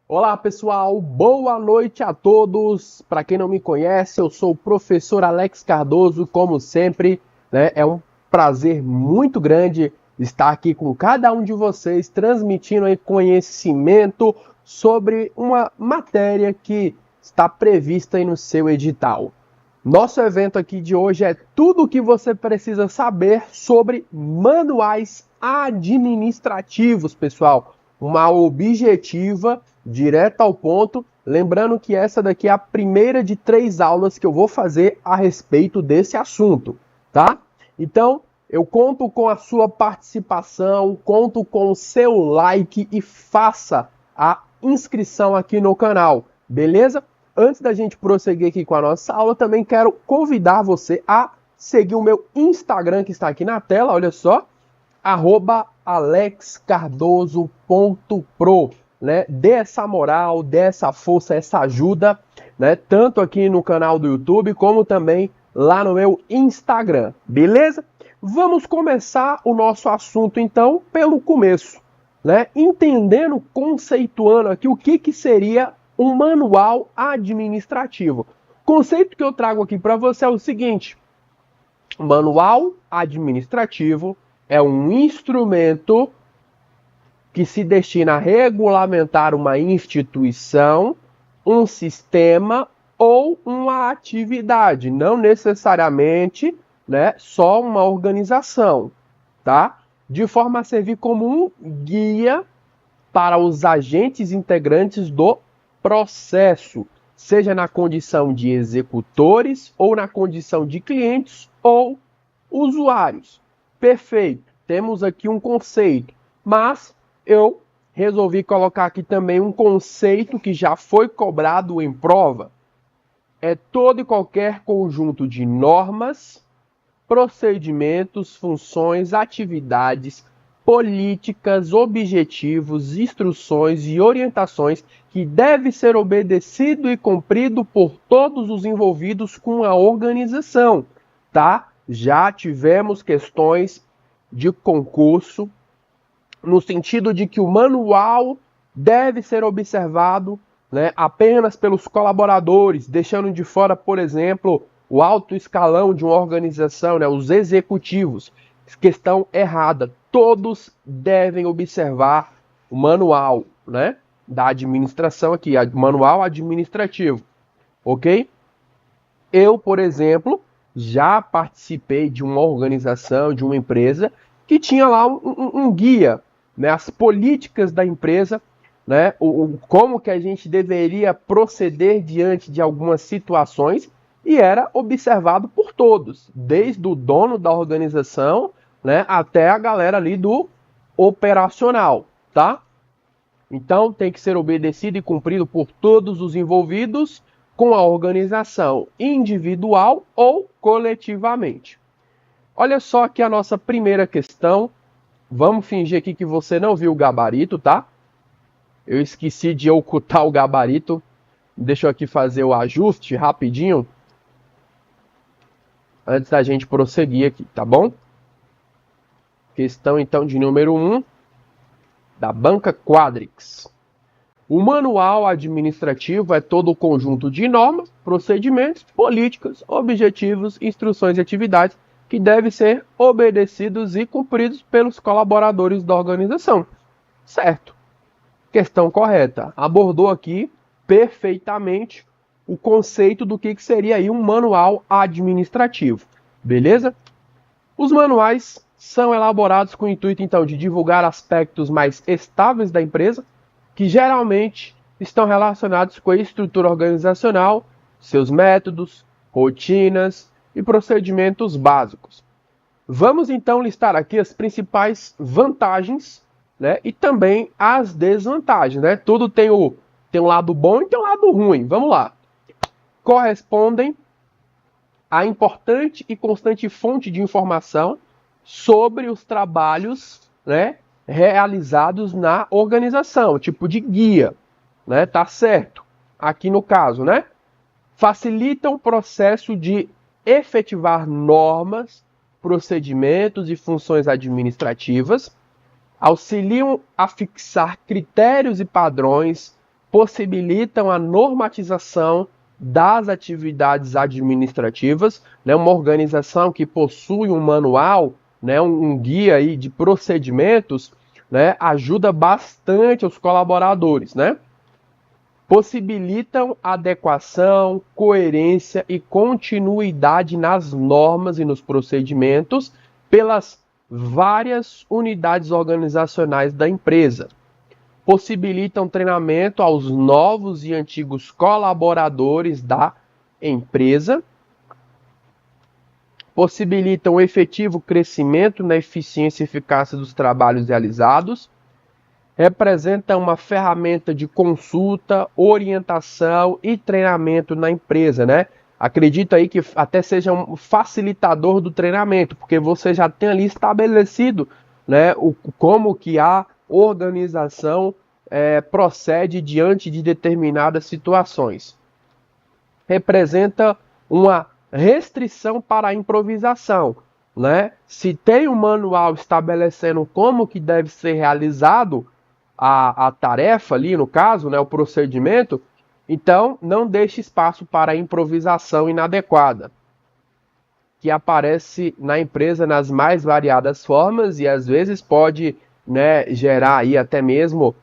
Olá pessoal, boa noite a todos. Para quem não me conhece, eu sou o professor Alex Cardoso, como sempre, né? É um prazer muito grande estar aqui com cada um de vocês, transmitindo aí conhecimento sobre uma matéria que está prevista aí no seu edital. Nosso evento aqui de hoje é tudo o que você precisa saber sobre manuais administrativos, pessoal. Uma objetiva, direta ao ponto. Lembrando que essa daqui é a primeira de 3 aulas que eu vou fazer a respeito desse assunto, tá? Então, eu conto com a sua participação, conto com o seu like e faça a inscrição aqui no canal, beleza? Antes da gente prosseguir aqui com a nossa aula, também quero convidar você a seguir o meu Instagram que está aqui na tela, olha só, @alexcardoso.pro, né? Dê essa moral, dê essa força, essa ajuda, né? Tanto aqui no canal do YouTube, como também lá no meu Instagram, beleza? Vamos começar o nosso assunto, então, pelo começo, né? Entendendo, conceituando aqui o que seria um manual administrativo. O conceito que eu trago aqui para você é o seguinte: manual administrativo é um instrumento que se destina a regulamentar uma instituição, um sistema ou uma atividade, não necessariamente, né, só uma organização, tá? De forma a servir como um guia para os agentes integrantes do processo, seja na condição de executores ou na condição de clientes ou usuários. Perfeito, temos aqui um conceito, mas eu resolvi colocar aqui também um conceito que já foi cobrado em prova. É todo e qualquer conjunto de normas, procedimentos, funções, atividades, políticas, objetivos, instruções e orientações que deve ser obedecido e cumprido por todos os envolvidos com a organização, tá? Já tivemos questões de concurso no sentido de que o manual deve ser observado, né, apenas pelos colaboradores, deixando de fora, por exemplo, o alto escalão de uma organização, né, os executivos. Questão errada. Todos devem observar o manual, né, da administração aqui, manual administrativo, ok? Eu, por exemplo, já participei de uma organização, de uma empresa, que tinha lá um guia, né, as políticas da empresa, né, como que a gente deveria proceder diante de algumas situações, e era observado por todos, desde o dono da organização, né, até a galera ali do operacional, tá? Então tem que ser obedecido e cumprido por todos os envolvidos com a organização individual ou coletivamente. Olha só aqui a nossa primeira questão. Vamos fingir aqui que você não viu o gabarito, tá? Eu esqueci de ocultar o gabarito. Deixa eu aqui fazer o ajuste rapidinho, antes da gente prosseguir aqui, tá bom? Questão então de número 1, da banca Quadrix. O manual administrativo é todo o conjunto de normas, procedimentos, políticas, objetivos, instruções e atividades que devem ser obedecidos e cumpridos pelos colaboradores da organização. Certo. Questão correta. Abordou aqui perfeitamente o conceito do que seria aí um manual administrativo. Beleza? Os manuais são elaborados com o intuito, então, de divulgar aspectos mais estáveis da empresa, que geralmente estão relacionados com a estrutura organizacional, seus métodos, rotinas e procedimentos básicos. Vamos então listar aqui as principais vantagens, né, e também as desvantagens, né? Tudo tem um lado bom e tem um lado ruim. Vamos lá. Correspondem a importante e constante fonte de informação sobre os trabalhos, né, realizados na organização, tipo de guia, né? Tá certo? Aqui no caso, né? Facilitam o processo de efetivar normas, procedimentos e funções administrativas, auxiliam a fixar critérios e padrões, possibilitam a normatização das atividades administrativas, né? Uma organização que possui um manual, né? Um guia aí de procedimentos, né? Ajuda bastante os colaboradores, né? Possibilitam adequação, coerência e continuidade nas normas e nos procedimentos pelas várias unidades organizacionais da empresa. Possibilitam treinamento aos novos e antigos colaboradores da empresa. Possibilitam o efetivo crescimento na eficiência e eficácia dos trabalhos realizados. Representa uma ferramenta de consulta, orientação e treinamento na empresa, né? Acredito aí que até seja um facilitador do treinamento, porque você já tem ali estabelecido, né, como que a organização procede diante de determinadas situações. Representa uma restrição para a improvisação, né? Se tem um manual estabelecendo como que deve ser realizado a tarefa ali, no caso, né, o procedimento, então não deixe espaço para a improvisação inadequada, que aparece na empresa nas mais variadas formas e às vezes pode, né, gerar aí até mesmo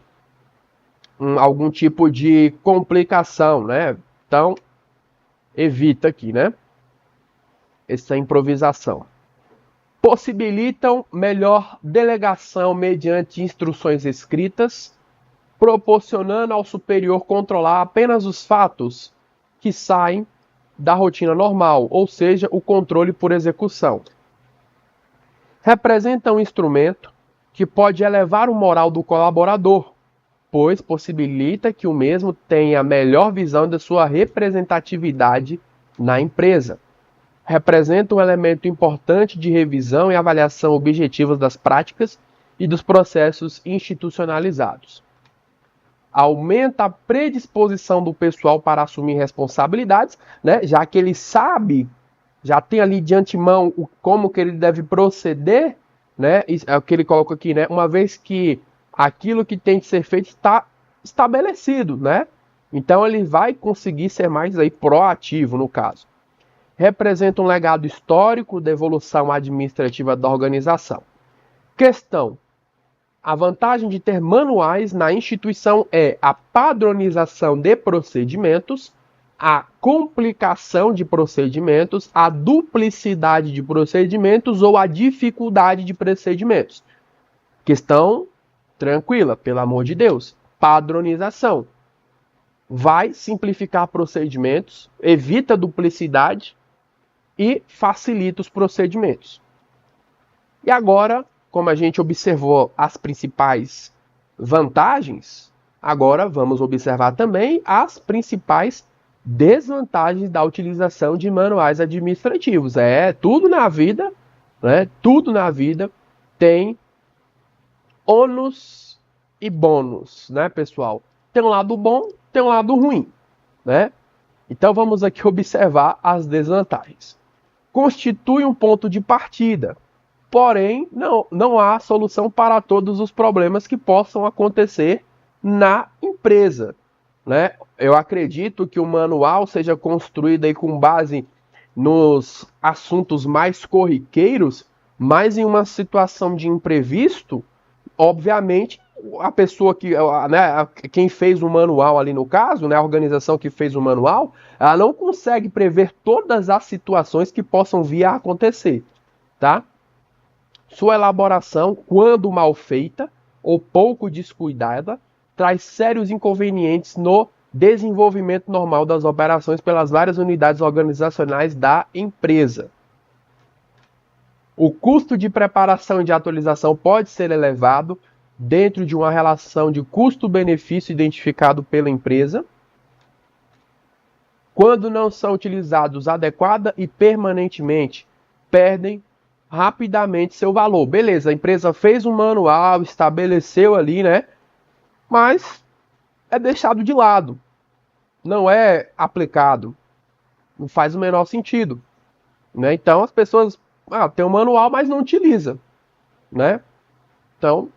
algum tipo de complicação, né? Então, evita aqui, né, essa improvisação. Possibilitam melhor delegação mediante instruções escritas, proporcionando ao superior controlar apenas os fatos que saem da rotina normal, ou seja, o controle por execução. Representa um instrumento que pode elevar o moral do colaborador, pois possibilita que o mesmo tenha a melhor visão da sua representatividade na empresa. Representa um elemento importante de revisão e avaliação objetivas das práticas e dos processos institucionalizados. Aumenta a predisposição do pessoal para assumir responsabilidades, né? Já que ele sabe, já tem ali de antemão como que ele deve proceder, né? É o que ele coloca aqui, né? Uma vez que aquilo que tem que ser feito está estabelecido, né? Então ele vai conseguir ser mais aí proativo no caso. Representa um legado histórico da evolução administrativa da organização. Questão: a vantagem de ter manuais na instituição é a padronização de procedimentos, a complicação de procedimentos, a duplicidade de procedimentos ou a dificuldade de procedimentos. Questão tranquila, pelo amor de Deus. Padronização. Vai simplificar procedimentos, evita duplicidade e facilita os procedimentos. E agora, como a gente observou as principais vantagens, agora vamos observar também as principais desvantagens da utilização de manuais administrativos. Tudo na vida, né? Tudo na vida tem ônus e bônus, né, pessoal? Tem um lado bom, tem um lado ruim, né? Então vamos aqui observar as desvantagens. Constitui um ponto de partida, porém não há solução para todos os problemas que possam acontecer na empresa, né? Eu acredito que o manual seja construído aí com base nos assuntos mais corriqueiros, mas em uma situação de imprevisto, obviamente, a pessoa que, né, quem fez o manual ali no caso, né, a organização que fez o manual, ela não consegue prever todas as situações que possam vir a acontecer, tá? Sua elaboração, quando mal feita ou pouco descuidada, traz sérios inconvenientes no desenvolvimento normal das operações pelas várias unidades organizacionais da empresa. O custo de preparação e de atualização pode ser elevado dentro de uma relação de custo-benefício identificado pela empresa, quando não são utilizados adequada e permanentemente, perdem rapidamente seu valor. Beleza, a empresa fez um manual, estabeleceu ali, né? Mas é deixado de lado, não é aplicado, não faz o menor sentido, né? Então as pessoas tem um manual, mas não utiliza, né? Então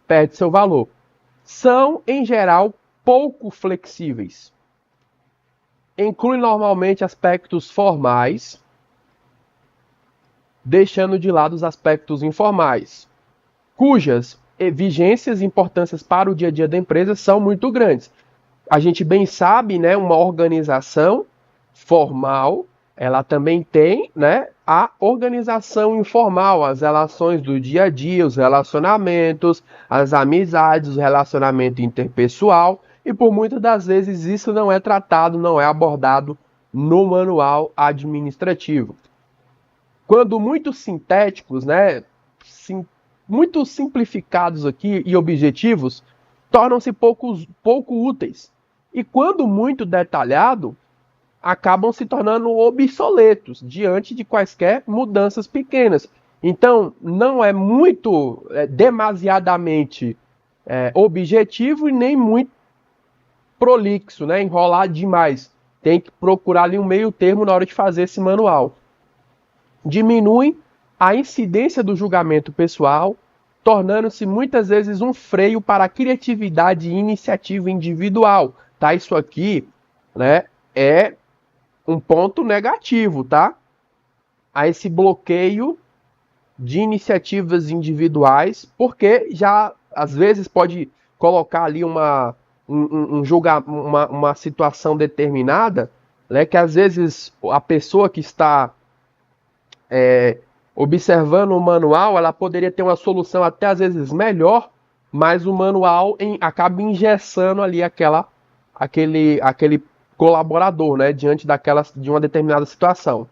perde seu valor. São, em geral, pouco flexíveis. Inclui normalmente aspectos formais, deixando de lado os aspectos informais, cujas vigências e importâncias para o dia a dia da empresa são muito grandes. A gente bem sabe, né, uma organização formal, ela também tem, né, a organização informal, as relações do dia a dia, os relacionamentos, as amizades, o relacionamento interpessoal, e por muitas das vezes isso não é tratado, não é abordado no manual administrativo. Quando muito sintéticos, né, muito simplificados aqui e objetivos, tornam-se pouco úteis. E quando muito detalhado, acabam se tornando obsoletos diante de quaisquer mudanças pequenas. Então, não é muito demasiadamente objetivo e nem muito prolixo, né, enrolar demais. Tem que procurar ali um meio termo na hora de fazer esse manual. Diminui a incidência do julgamento pessoal, tornando-se muitas vezes um freio para a criatividade e iniciativa individual. Tá? Isso aqui, né, é um ponto negativo, tá? A esse bloqueio de iniciativas individuais, porque já às vezes pode colocar ali uma situação determinada, né, que às vezes a pessoa que está observando o manual, ela poderia ter uma solução até às vezes melhor, mas o manual acaba engessando ali aquele colaborador, né, diante de uma determinada situação.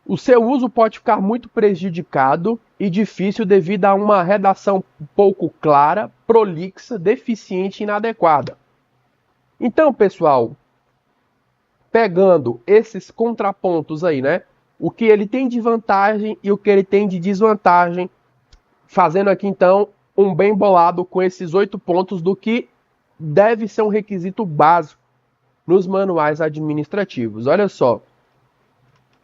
O seu uso pode ficar muito prejudicado e difícil devido a uma redação pouco clara, prolixa, deficiente e inadequada. Então, pessoal, pegando esses contrapontos aí, né, o que ele tem de vantagem e o que ele tem de desvantagem, fazendo aqui então um bem bolado com esses 8 pontos do que deve ser um requisito básico nos manuais administrativos. Olha só,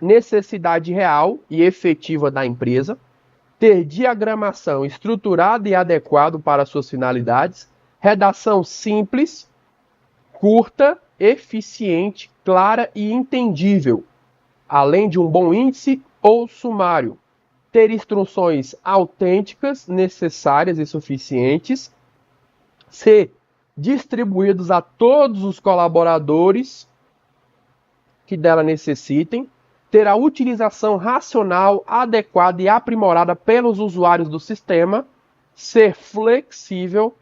necessidade real e efetiva da empresa, ter diagramação estruturada e adequada para suas finalidades, redação simples, curta, eficiente, clara e entendível, além de um bom índice ou sumário, ter instruções autênticas, necessárias e suficientes, ser distribuídos a todos os colaboradores que dela necessitem, ter a utilização racional, adequada e aprimorada pelos usuários do sistema, ser flexível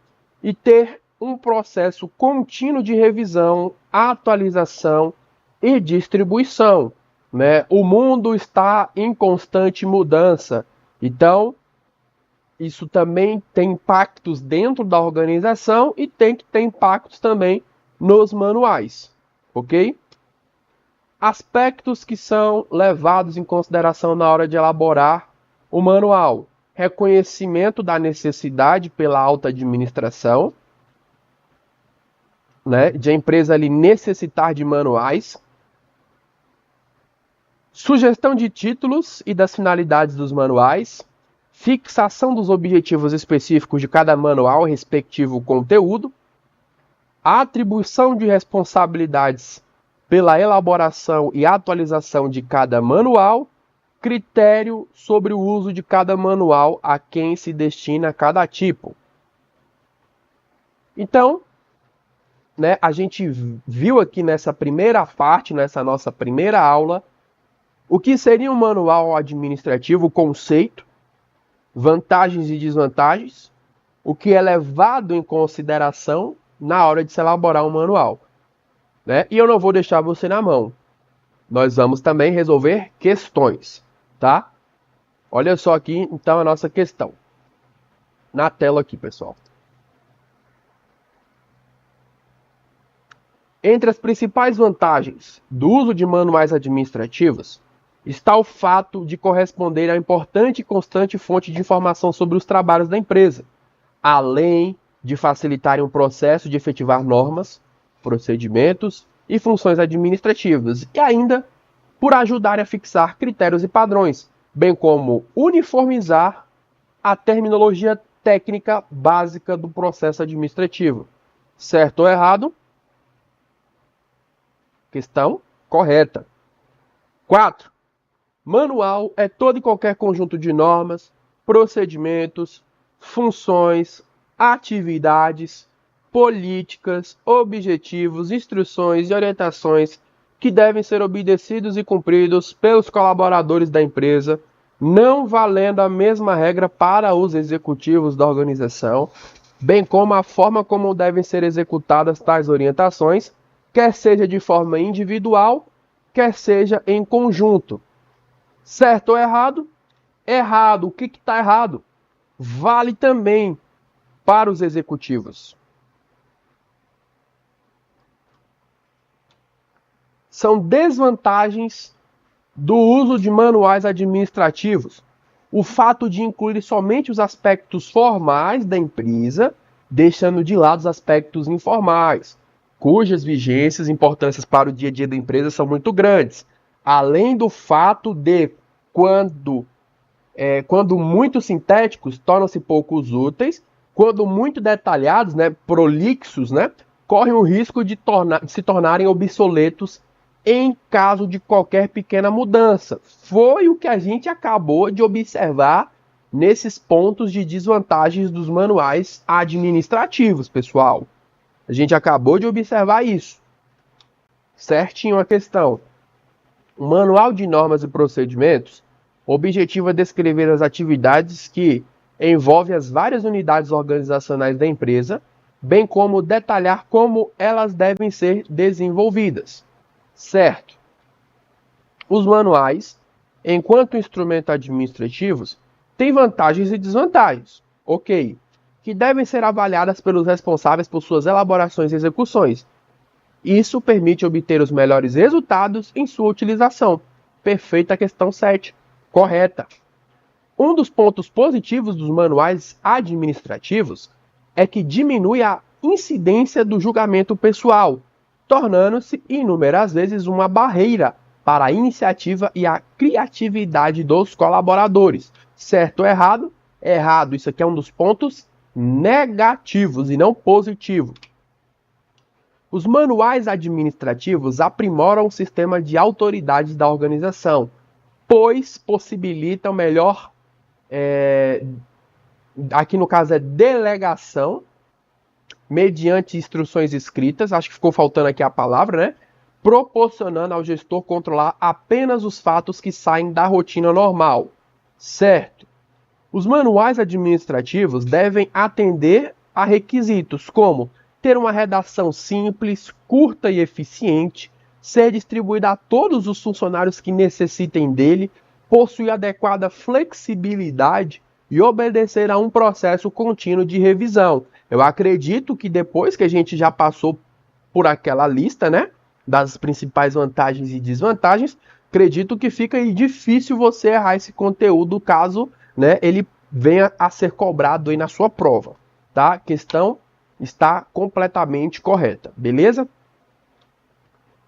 e ter um processo contínuo de revisão, atualização e distribuição. Né? O mundo está em constante mudança, então isso também tem impactos dentro da organização e tem que ter impactos também nos manuais, ok? Aspectos que são levados em consideração na hora de elaborar o manual: reconhecimento da necessidade pela alta administração, né, de a empresa ali necessitar de manuais, sugestão de títulos e das finalidades dos manuais, fixação dos objetivos específicos de cada manual, respectivo conteúdo, atribuição de responsabilidades pela elaboração e atualização de cada manual, critério sobre o uso de cada manual, a quem se destina cada tipo. Então, né, a gente viu aqui nessa primeira parte, nessa nossa primeira aula, o que seria um manual administrativo, o conceito, vantagens e desvantagens, o que é levado em consideração na hora de se elaborar um manual. Né? E eu não vou deixar você na mão. Nós vamos também resolver questões, tá? Olha só aqui, então, a nossa questão. Na tela aqui, pessoal. Entre as principais vantagens do uso de manuais administrativos está o fato de corresponder a importante e constante fonte de informação sobre os trabalhos da empresa, além de facilitarem o processo de efetivar normas, procedimentos e funções administrativas, e ainda por ajudarem a fixar critérios e padrões, bem como uniformizar a terminologia técnica básica do processo administrativo, Certo ou errado? Questão correta. 4. Manual é todo e qualquer conjunto de normas, procedimentos, funções, atividades, políticas, objetivos, instruções e orientações que devem ser obedecidos e cumpridos pelos colaboradores da empresa, não valendo a mesma regra para os executivos da organização, bem como a forma como devem ser executadas tais orientações, quer seja de forma individual, quer seja em conjunto. Certo ou errado? Errado. O que está errado? Vale também para os executivos. São desvantagens do uso de manuais administrativos. O fato de incluir somente os aspectos formais da empresa, deixando de lado os aspectos informais, cujas vigências e importâncias para o dia a dia da empresa são muito grandes. Além do fato de, quando muito sintéticos, tornam-se poucos úteis, quando muito detalhados, prolixos, correm o risco de se tornarem obsoletos em caso de qualquer pequena mudança. Foi o que a gente acabou de observar nesses pontos de desvantagens dos manuais administrativos, pessoal. A gente acabou de observar isso. Certinho a questão. O Manual de Normas e Procedimentos, o objetivo é descrever as atividades que envolvem as várias unidades organizacionais da empresa, bem como detalhar como elas devem ser desenvolvidas. Certo. Os manuais, enquanto instrumentos administrativos, têm vantagens e desvantagens, ok, que devem ser avaliadas pelos responsáveis por suas elaborações e execuções. Isso permite obter os melhores resultados em sua utilização. Perfeita questão 7. Correta. Um dos pontos positivos dos manuais administrativos é que diminui a incidência do julgamento pessoal, tornando-se inúmeras vezes uma barreira para a iniciativa e a criatividade dos colaboradores. Certo ou errado? Errado. Isso aqui é um dos pontos negativos e não positivos. Os manuais administrativos aprimoram o sistema de autoridades da organização, pois possibilitam melhor, aqui no caso é delegação, mediante instruções escritas, acho que ficou faltando aqui a palavra, proporcionando ao gestor controlar apenas os fatos que saem da rotina normal. Certo. Os manuais administrativos devem atender a requisitos como ter uma redação simples, curta e eficiente, ser distribuída a todos os funcionários que necessitem dele, possuir adequada flexibilidade e obedecer a um processo contínuo de revisão. Eu acredito que depois que a gente já passou por aquela lista, das principais vantagens e desvantagens, acredito que fica aí difícil você errar esse conteúdo caso, ele venha a ser cobrado aí na sua prova, tá? A questão está completamente correta, beleza?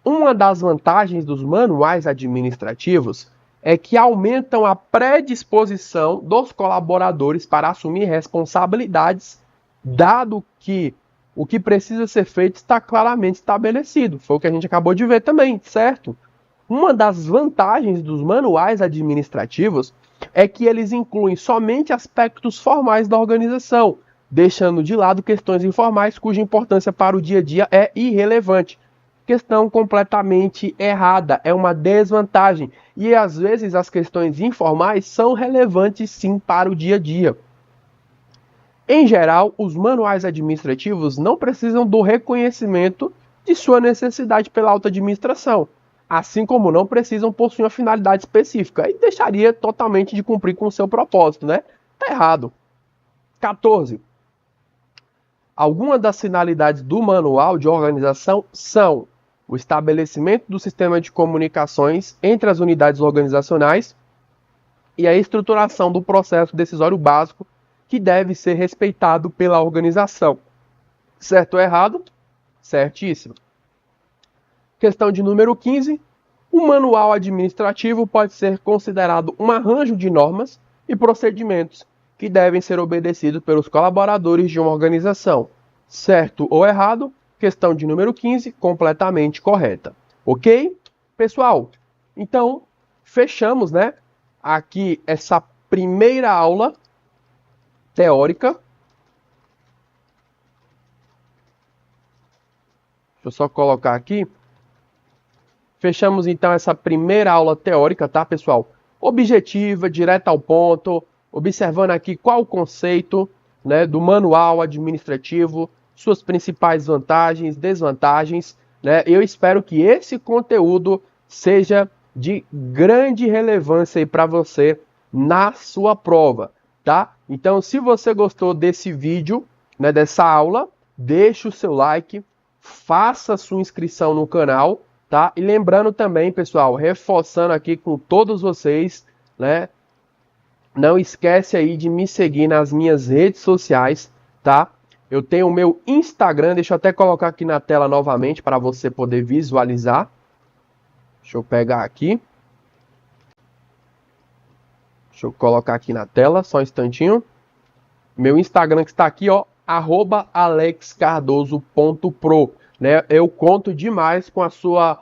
Uma das vantagens dos manuais administrativos é que aumentam a predisposição dos colaboradores para assumir responsabilidades, dado que o que precisa ser feito está claramente estabelecido. Foi o que a gente acabou de ver também, certo? Uma das vantagens dos manuais administrativos é que eles incluem somente aspectos formais da organização, deixando de lado questões informais cuja importância para o dia a dia é irrelevante. Questão completamente errada, é uma desvantagem. E às vezes as questões informais são relevantes sim para o dia a dia. Em geral, os manuais administrativos não precisam do reconhecimento de sua necessidade pela alta administração, assim como não precisam possuir uma finalidade específica e deixaria totalmente de cumprir com o seu propósito, Tá errado. 14. Algumas das finalidades do manual de organização são o estabelecimento do sistema de comunicações entre as unidades organizacionais e a estruturação do processo decisório básico que deve ser respeitado pela organização. Certo ou errado? Certíssimo. Questão de número 15. O manual administrativo pode ser considerado um arranjo de normas e procedimentos que devem ser obedecidos pelos colaboradores de uma organização. certo ou errado. Questão de número 15, completamente correta. Ok? Pessoal, então fechamos, né, aqui essa primeira aula teórica. Deixa eu só colocar aqui. Fechamos então essa primeira aula teórica, tá, pessoal? Objetiva, direta ao ponto, observando aqui qual o conceito, né, do manual administrativo, suas principais vantagens, desvantagens, né? Eu espero que esse conteúdo seja de grande relevância aí para você na sua prova, tá? Então, se você gostou desse vídeo, né, dessa aula, deixe o seu like, faça a sua inscrição no canal, tá? E lembrando também, pessoal, reforçando aqui com todos vocês, né? Não esquece aí de me seguir nas minhas redes sociais, tá? Eu tenho o meu Instagram, deixa eu até colocar aqui na tela novamente para você poder visualizar. Deixa eu pegar aqui. Deixa eu colocar aqui na tela, só um instantinho. Meu Instagram que está aqui, ó, @alexcardoso.pro, né? Eu conto demais com a sua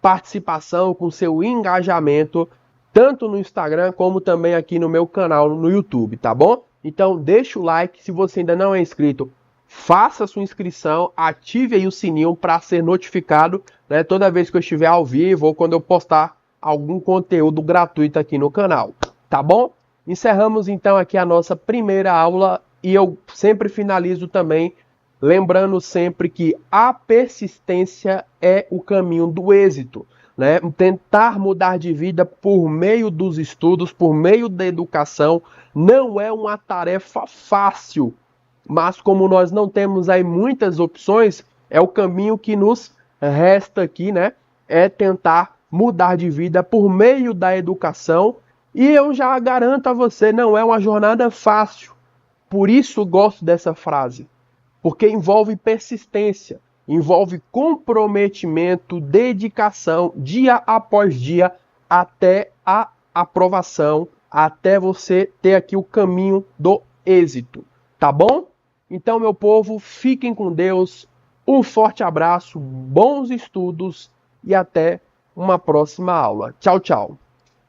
participação, com o seu engajamento, tanto no Instagram como também aqui no meu canal no YouTube, tá bom? Então deixa o like, se você ainda não é inscrito, faça a sua inscrição, ative aí o sininho para ser notificado, né, toda vez que eu estiver ao vivo ou quando eu postar algum conteúdo gratuito aqui no canal, tá bom? Encerramos então aqui a nossa primeira aula e eu sempre finalizo também lembrando sempre que a persistência é o caminho do êxito, né? Tentar mudar de vida por meio dos estudos, por meio da educação, não é uma tarefa fácil, mas como nós não temos aí muitas opções, é o caminho que nos resta aqui, né? É tentar mudar de vida por meio da educação. E eu já garanto a você, não é uma jornada fácil. Por isso gosto dessa frase, porque envolve persistência, envolve comprometimento, dedicação, dia após dia, até a aprovação, até você ter aqui o caminho do êxito, tá bom? Então, meu povo, fiquem com Deus, um forte abraço, bons estudos e até uma próxima aula. Tchau, tchau.